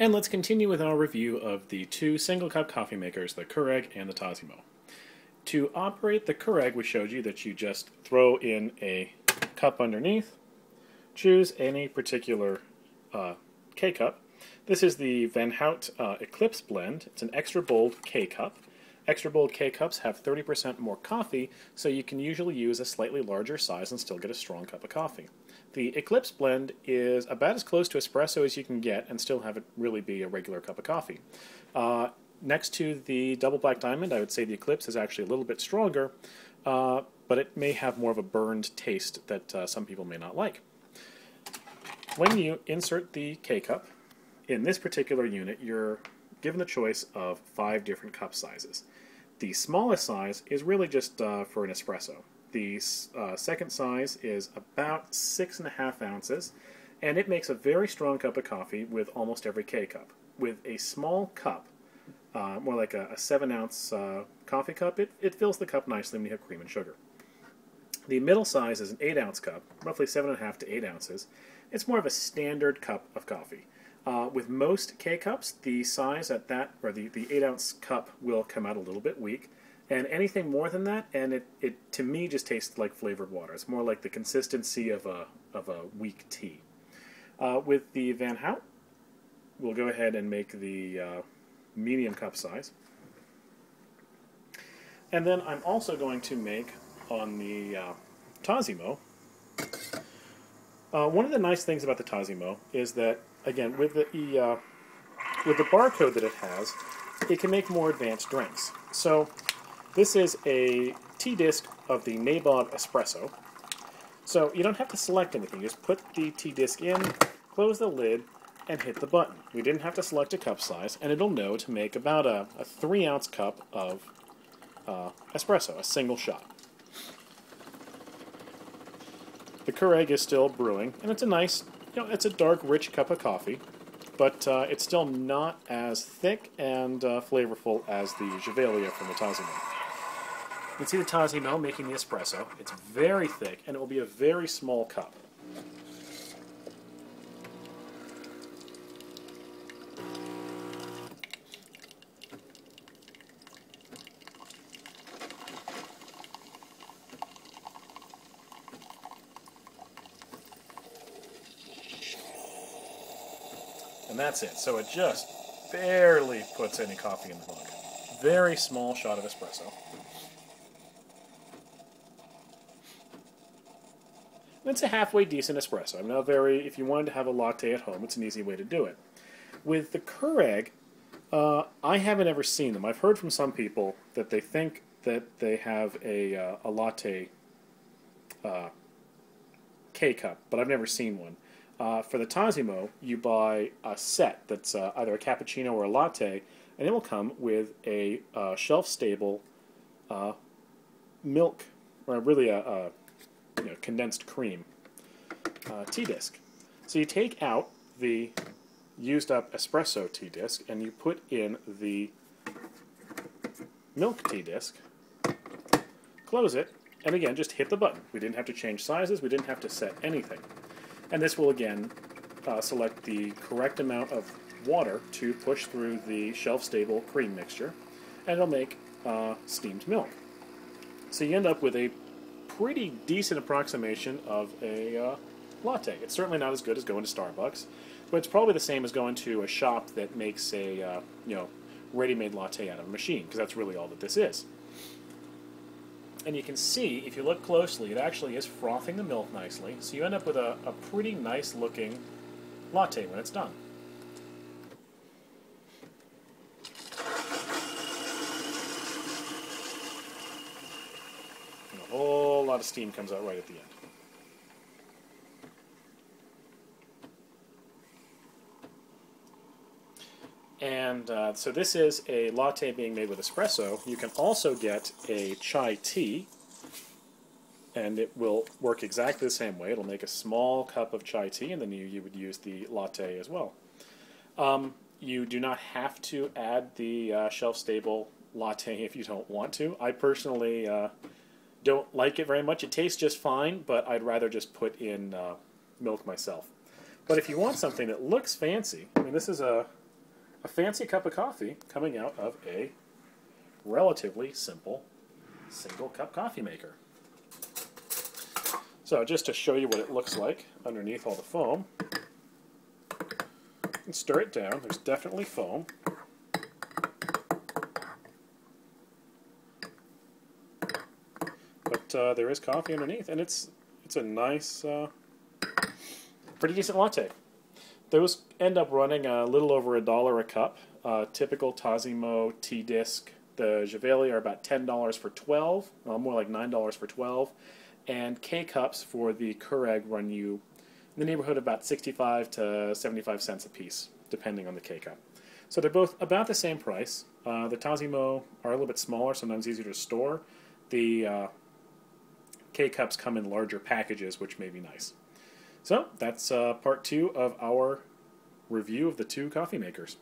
And let's continue with our review of the two single-cup coffee makers, the Keurig and the Tassimo. To operate the Keurig, we showed you that you just throw in a cup underneath, choose any particular K-cup. This is the Van Hout Eclipse blend. It's an extra bold K-cup. Extra bold K-cups have 30% more coffee, so you can usually use a slightly larger size and still get a strong cup of coffee. The Eclipse blend is about as close to espresso as you can get and still have it really be a regular cup of coffee. Next to the Double Black Diamond, I would say the Eclipse is actually a little bit stronger, but it may have more of a burned taste that some people may not like. When you insert the K-cup, in this particular unit, you're given the choice of 5 different cup sizes. The smallest size is really just for an espresso. The second size is about 6.5 ounces, and it makes a very strong cup of coffee with almost every K-cup. With a small cup, more like a 7-ounce coffee cup, it fills the cup nicely when you have cream and sugar. The middle size is an 8-ounce cup, roughly 7.5 to 8 ounces. It's more of a standard cup of coffee. With most K-cups, the size at that, or the 8-ounce cup will come out a little bit weak. And anything more than that, and it to me just tastes like flavored water. It's more like the consistency of a weak tea. With the Van Hout, we'll go ahead and make the medium cup size. And then I'm also going to make on the Tassimo. One of the nice things about the Tassimo is that, again, with the barcode that it has, it can make more advanced drinks. So this is a tea disc of the Nabob Espresso. So you don't have to select anything. You just put the tea disc in, close the lid, and hit the button. We didn't have to select a cup size, and it'll know to make about a 3-ounce cup of espresso, a single shot. The Keurig is still brewing, and it's a nice, it's a dark, rich cup of coffee, but it's still not as thick and flavorful as the Gevalia from the Tassimo. You can see the Tassimo making the espresso. It's very thick, and it will be a very small cup. And that's it. So it just barely puts any coffee in the mug. Very small shot of espresso. It's a halfway decent espresso. I'm not if you wanted to have a latte at home, it's an easy way to do it. With the Keurig, I haven't ever seen them. I've heard from some people that they think that they have a latte K-cup, but I've never seen one. For the Tassimo, you buy a set that's either a cappuccino or a latte, and it will come with a shelf-stable milk, or really a condensed cream tea disc. So you take out the used-up espresso tea disc, and you put in the milk tea disc, close it, and again, just hit the button. We didn't have to change sizes, we didn't have to set anything. And this will again select the correct amount of water to push through the shelf-stable cream mixture, and it'll make steamed milk. So you end up with a pretty decent approximation of a latte. It's certainly not as good as going to Starbucks, but it's probably the same as going to a shop that makes a ready-made latte out of a machine, because that's really all that this is. And you can see, if you look closely, it actually is frothing the milk nicely, so you end up with a pretty nice looking latte when it's done. And a whole lot of steam comes out right at the end. And so this is a latte being made with espresso. You can also get a chai tea, and it will work exactly the same way. It'll make a small cup of chai tea, and then you would use the latte as well. You do not have to add the shelf-stable latte if you don't want to. I personally don't like it very much. It tastes just fine, but I'd rather just put in milk myself. But if you want something that looks fancy, I mean, this is a a fancy cup of coffee coming out of a relatively simple single cup coffee maker. So just to show you what it looks like underneath all the foam, and stir it down. There's definitely foam. But there is coffee underneath, and it's a nice, pretty decent latte. Those end up running a little over $1 a cup. Typical Tassimo tea disc. The Javeli are about $10 for 12, more like $9 for 12, and K-cups for the Keurig run you in the neighborhood of about 65 to 75 cents a piece, depending on the K-cup. So they're both about the same price. The Tassimo are a little bit smaller, sometimes easier to store. The K-cups come in larger packages, which may be nice. So that's part 2 of our review of the 2 coffee makers.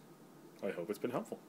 I hope it's been helpful.